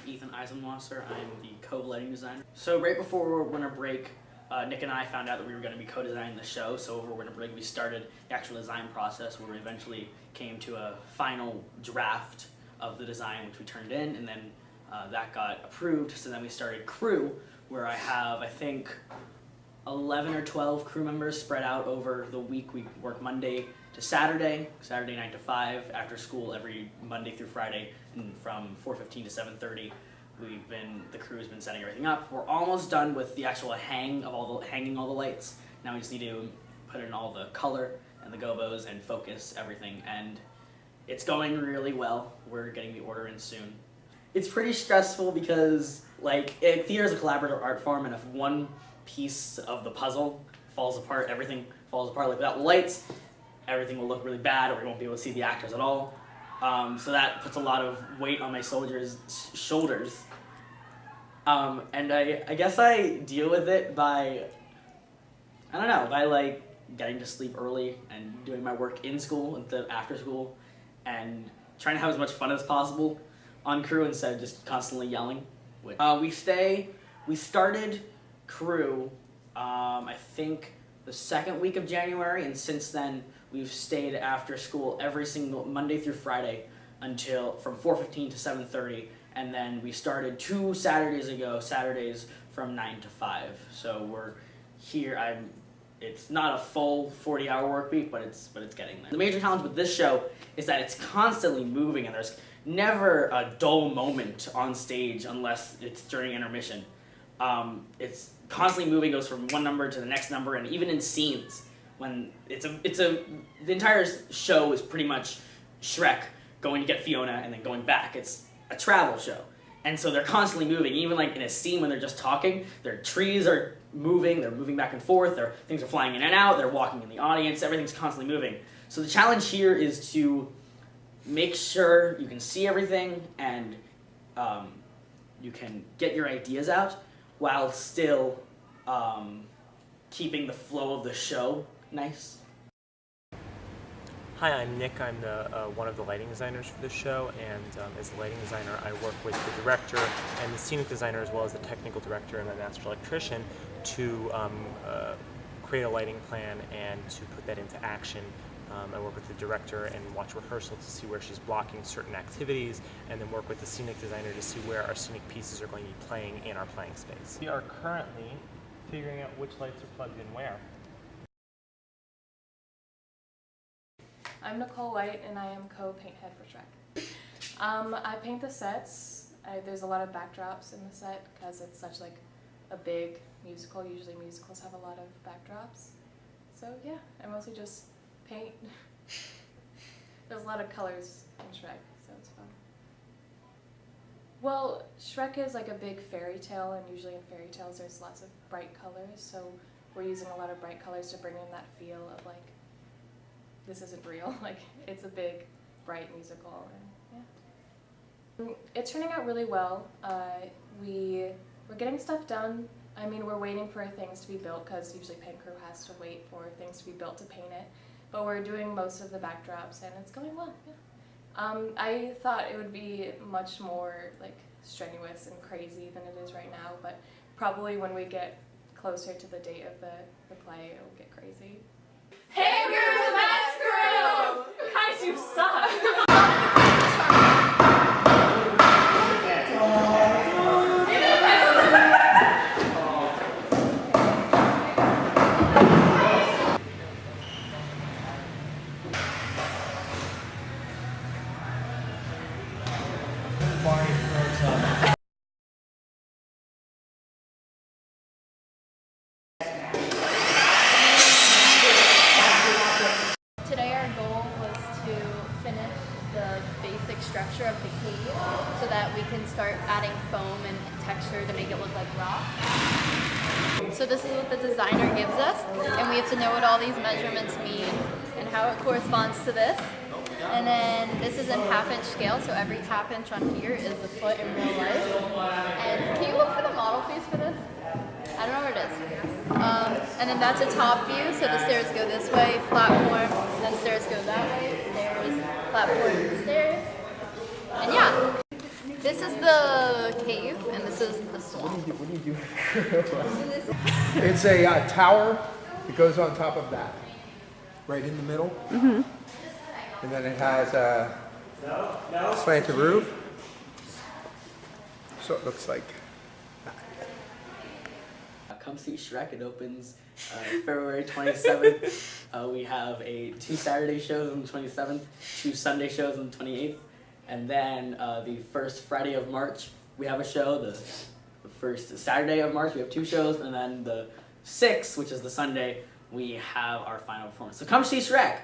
Ethan Eisenwasser. I'm the co-lighting designer. So right before winter break, Nick and I found out that we were going to be co-designing the show, so over winter break we started the actual design process where we eventually came to a final draft of the design which we turned in, and then that got approved, so then we started crew, where I have, I think, 11 or 12 crew members spread out over the week. We work Monday to Saturday 9 to 5, after school every Monday through Friday, and from 4:15 to 7:30. The crew's been setting everything up. We're almost done with the actual hanging all the lights. Now we just need to put in all the color and the gobos and focus everything, and it's going really well. We're getting the order in soon. It's pretty stressful because theater is a collaborative art form, and if one piece of the puzzle falls apart, everything falls apart. Like without lights, everything will look really bad, or we won't be able to see the actors at all. So that puts a lot of weight on my shoulders. And I guess I deal with it by getting to sleep early and doing my work in school instead of after school, and trying to have as much fun as possible on crew instead of just constantly yelling. We started crew, I think the second week of January, and since then we've stayed after school every single Monday through Friday from 4:15 to 7:30, and then we started 2 Saturdays ago, Saturdays from 9 to 5. So we're here. It's not a full 40-hour work week, but it's getting there. The major challenge with this show is that it's constantly moving, and there's never a dull moment on stage unless it's during intermission. It's constantly moving, goes from one number to the next number, and even in scenes, when the entire show is pretty much Shrek going to get Fiona and then going back. It's a travel show, and so they're constantly moving. Even in a scene when they're just talking, their trees are moving, they're moving back and forth, things are flying in and out, they're walking in the audience, everything's constantly moving. So the challenge here is to make sure you can see everything and you can get your ideas out while still keeping the flow of the show nice. Hi, I'm Nick. I'm one of the lighting designers for this show, and as a lighting designer I work with the director and the scenic designer, as well as the technical director and the master electrician, to create a lighting plan and to put that into action. I work with the director and watch rehearsal to see where she's blocking certain activities, and then work with the scenic designer to see where our scenic pieces are going to be playing in our playing space. We are currently figuring out which lights are plugged in where. I'm Nicole White, and I am co-paint head for Shrek. I paint the sets. There's a lot of backdrops in the set because it's such a big musical. Usually musicals have a lot of backdrops. So yeah, I mostly just paint. There's a lot of colors in Shrek, so it's fun. Well, Shrek is like a big fairy tale, and usually in fairy tales there's lots of bright colors, so we're using a lot of bright colors to bring in that feel of this isn't real. It's a big, bright musical, and yeah. It's turning out really well. We're getting stuff done. I mean, we're waiting for things to be built, because usually paint crew has to wait for things to be built to paint it. But we're doing most of the backdrops, and it's going well, yeah. I thought it would be much more strenuous and crazy than it is right now, but probably when we get closer to the date of the play, it will get crazy. Hey, we're the best crew! Guys, you suck! Structure of the cave so that we can start adding foam and texture to make it look like rock. So this is what the designer gives us, and we have to know what all these measurements mean and how it corresponds to this. And then this is in half-inch scale, so every half-inch on here is the foot in real life. And can you look for the model piece for this? I don't know where it is. And then that's a top view, so the stairs go this way, platform, then stairs go that way, stairs, platform, stairs. And yeah. This is the cave, and this is the swamp. What do you do? It's a tower that goes on top of that, right in the middle. Mm-hmm. And then it has a slanted roof. So it looks like. Come see Shrek. It opens February 27th. We have 2 Saturday shows on the 27th, 2 Sunday shows on the 28th, and then the first Friday of March we have a show. The first Saturday of March we have 2 shows, and then the 6th, which is the Sunday, we have our final performance. So come see Shrek.